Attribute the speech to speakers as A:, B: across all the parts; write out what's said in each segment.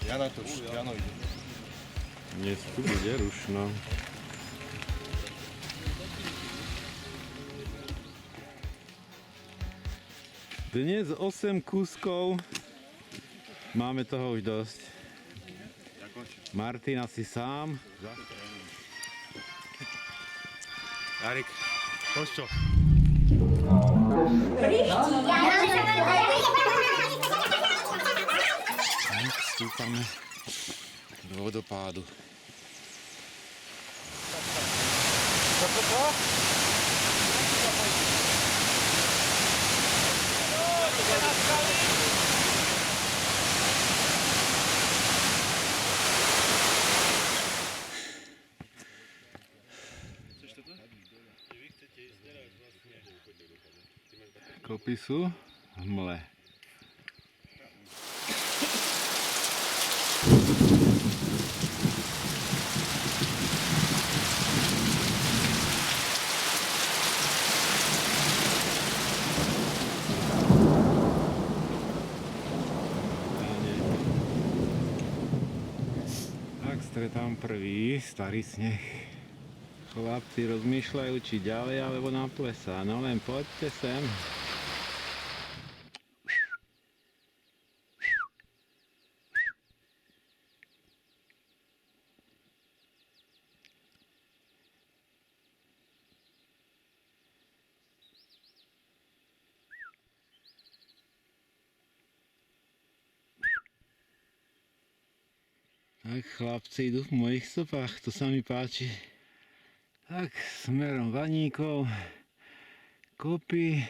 A: Jano to už, Jano ide.
B: Dnes tu bude rušno. Dnes 8 kúskov. Máme toho už dosť. Martin asi sám.
A: Jarek, poď čo?
B: Vstúpame do vodopádu. Kopy sú v mle. Tak stretám prvý starý sneh. Chlapci rozmýšľajú, či ďalej alebo na plesa. No len poďte sem. Tak chlapci idú v mojich stopách, to sa mi páči. Tak smerom Vaníkov, kopy.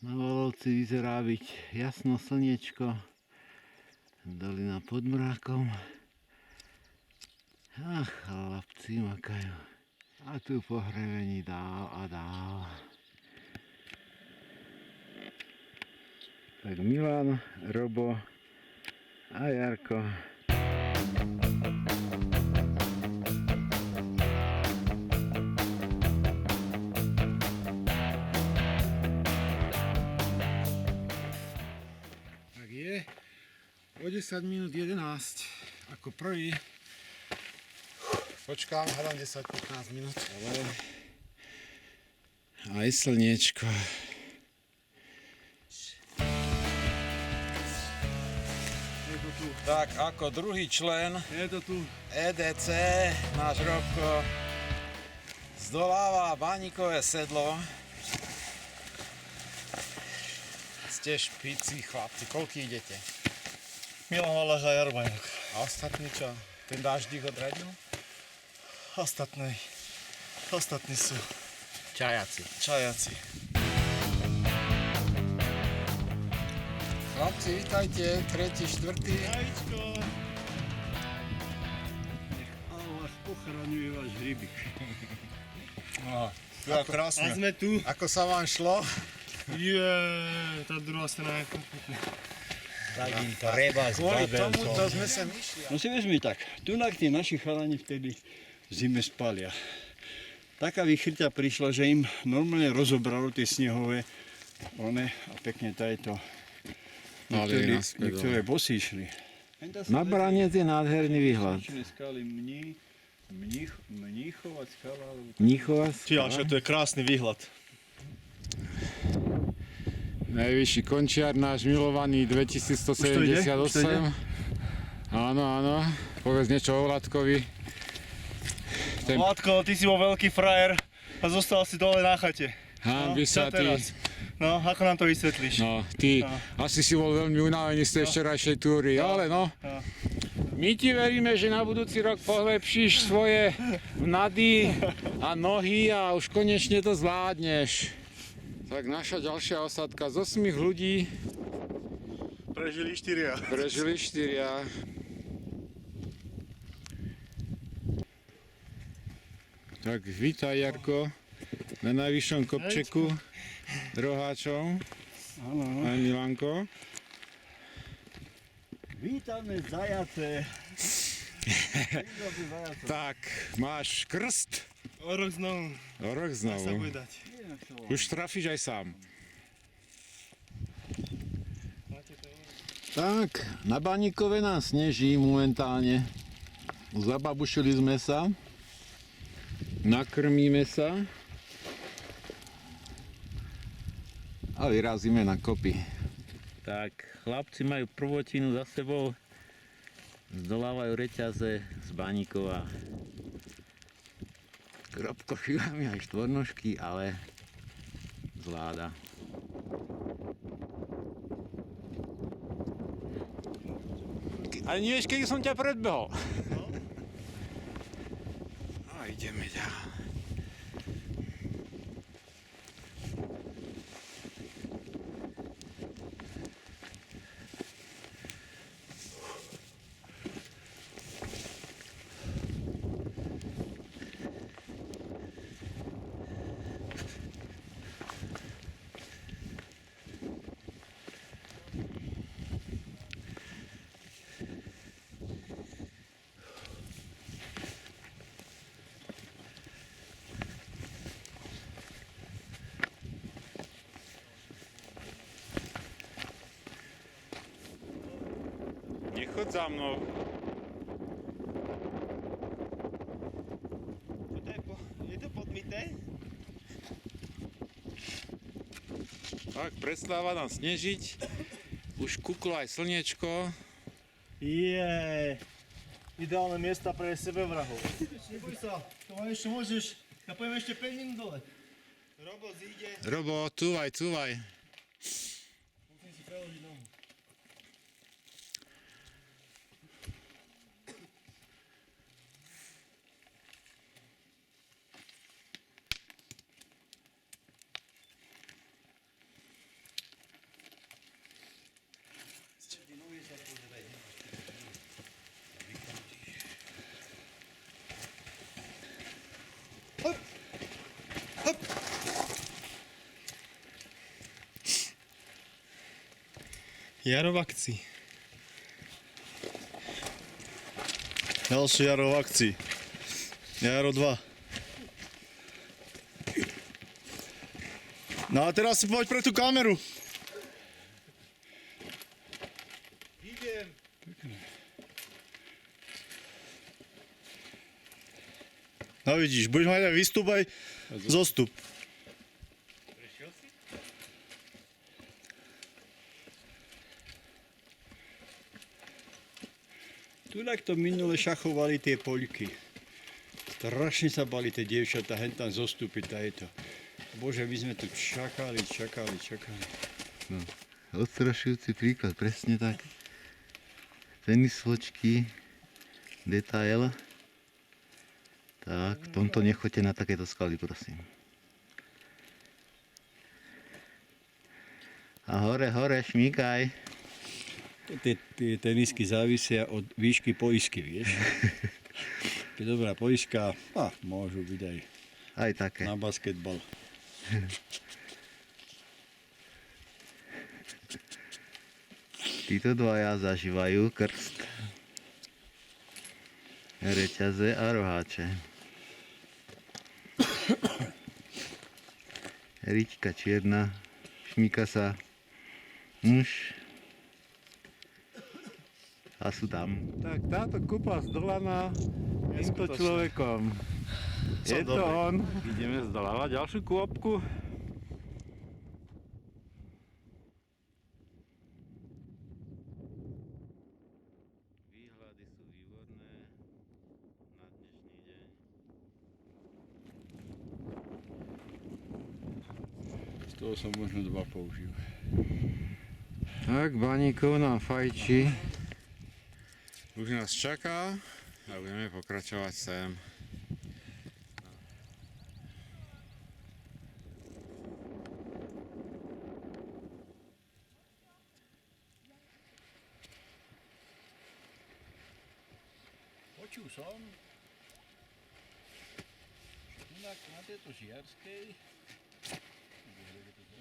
B: Na Volovci vyzerá byť jasno slniečko, dolina pod mrákom. Ach, chlapci makajú. A tu pohrevení dál a dál. Tak Milan, Robo a Jarko. Tak je o 10 minút 11 ako prvý. Počkám, hľadám 10-15 minút. Ale aj slniečko. Tak ako druhý člen
A: Je to tu.
B: EDC, náš Robko zdoláva Baníkové sedlo. Ste špici chlapci, koľko idete?
A: Milan Valaš a Jaro Bajnok.
B: A ostatní čo? Ten dáždik odradil?
A: Ostatní sú
B: Čajaci. Chlapci, vítajte, tretí, štvrtý.
A: Jajíčko.
C: A vás pochraňuje váš rybík.
B: No,
A: A
B: krásne.
A: sme tu.
B: Ako sa vám šlo?
A: Tá druhá strana je
B: Kvôli tomuto sme sem išli.
C: No si vezmi tak, tunak tí naši chalani vtedy v zime spalia. Taká vychrťa prišla, že im normálne rozobralo tie snehové one a pekne tajto. Niektoré bosy išli.
B: Na Branec je nádherný výhľad.
C: Skaly Mníchova skala.
B: Mníchova
A: Čiže to je krásny výhľad.
B: Najvyšší končiar, náš milovaný 2178.
A: Už to ide?
B: Áno. Povedz niečo o Vládkovi.
A: Vládko, ty si bol veľký frajer a zostal si dole na chate.
B: Hanbi sa
A: čo
B: ty.
A: teraz? No, ako nám to vysvetlíš?
B: No, ty asi si bol veľmi unavený z tej včerajšej túry, ale no. My ti veríme, že na budúci rok pohlepšíš svoje nady a nohy a už konečne to zvládneš. Tak naša ďalšia osádka z 8 ľudí.
A: Prežili 4.
B: Prežili 4. Tak vítaj Jarko na najvyššom kopčeku Roháčov.
C: Áno.
B: Aj Milanko.
C: Vítame zajace.
B: Tak, máš krst.
A: O rok znovu.
B: O rok
A: Sa
B: znovu.
A: bude dať.
B: Už trafíš aj sám. Tak, na Baníkove nám sneží momentálne. Zababušili sme sa. Nakrmíme sa. A vyrazíme na kopy. Tak, chlapci majú prvotinu za sebou. Zdolávajú reťaze z Baníkova. Robko šíva mi aj štvornožky, ale zvláda. Ale nevieš, kedy som ťa predbehol. No. A ideme ďalej. Nechoď za mnou.
A: Je to podmité?
B: Tak, prestáva nám snežiť. Už kúklo aj slniečko.
A: Je. Ideálne miesta pre sebevrahov. Neboj sa, to ešte môžeš. Ja poviem ešte 5 minút dole. Robo zíde.
B: Robo, cúvaj.
A: Musím si preložiť nohu. Jaro v akcii. Ďalší Jaro v akcii. Jaro 2. No a teraz si poď pre tú kameru. Idem. No vidíš, budeš mať aj výstup, aj zostup.
B: Prešiel si?
C: Tunak to minule šachovali tie poľky. Strašne sa bali tie dievčatá hen tam zostúpiť a je to. Bože, my sme tu čakali.
B: No, odstrašujúci príklad, presne tak. Tenisločky, detail. Tak, v tomto nechoďte na takéto skaly, prosím. A hore, šmíkaj.
C: Tie tenisky závisia od výšky poisky, vieš. Keď dobrá poiska, môžu byť
B: Aj také.
C: na basketbal.
B: Títo dvaja zažívajú krst. Reťaze a roháče. Riťka čierna, šmíka sa muž. A sú tam. Tak táto kúpa zdolaná týmto človekom. Je to on. Ideme zdolávať ďalšiu kôpku. Výhľady sú výborné na dnešný deň.
C: Z toho som možno 2 použil.
B: Tak, Baníkov nám fajčí. Už nás čaká a budeme pokračovať sem.
C: Počul som, inak na tejto Žiarskej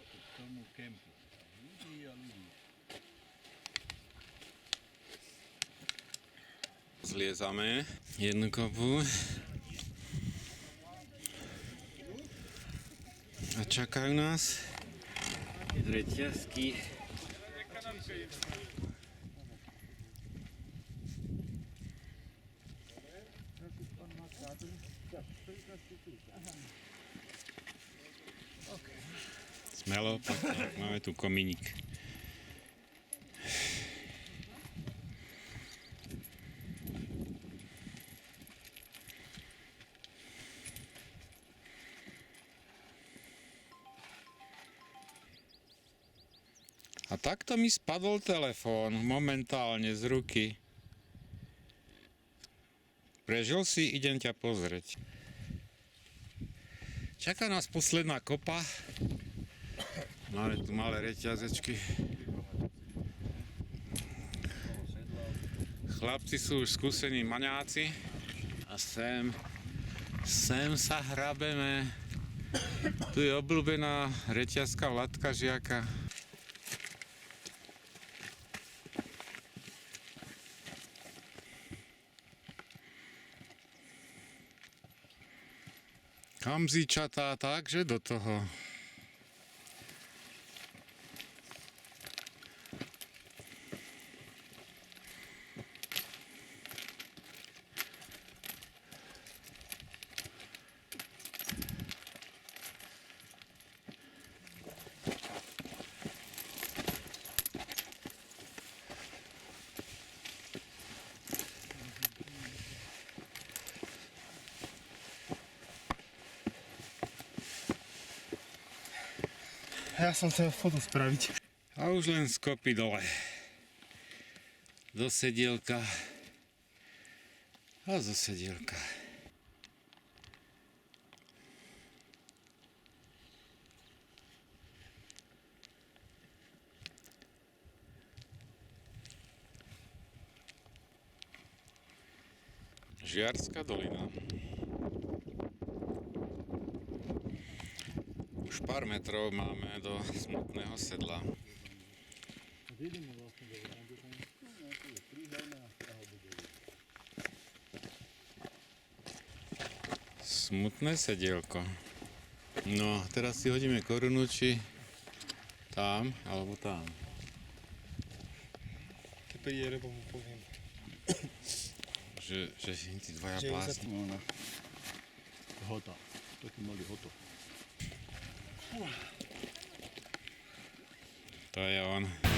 C: k tomu kempu. Ľudí a ľudí.
B: Zliezame jednu kopu a čakajú nás reťazky. Smelo, tak máme tu komínik. A takto mi spadol telefón momentálne z ruky. Prežil si, idem ťa pozrieť. Čaká nás posledná kopa. Máme tu malé reťazečky. Chlapci sú už skúsení maňáci. A sem sa hrabeme. Tu je obľúbená reťazka Vladka Žiaka. Kamzičatá, takže do toho.
A: Ja som chcel foto spraviť.
B: A už len skopy dole. Do sedielka. A zo sedielka. Žiarská dolina. Už pár metrov máme do smutného sedla. Smutné sedielko. No, teraz si hodíme korunu, či tam, alebo tam.
A: Keď príde ryba, mu poviem.
B: Že si tí dvaja
A: Že
B: blázni.
C: No, no. Hota. Taký malý hoto.
B: To je on.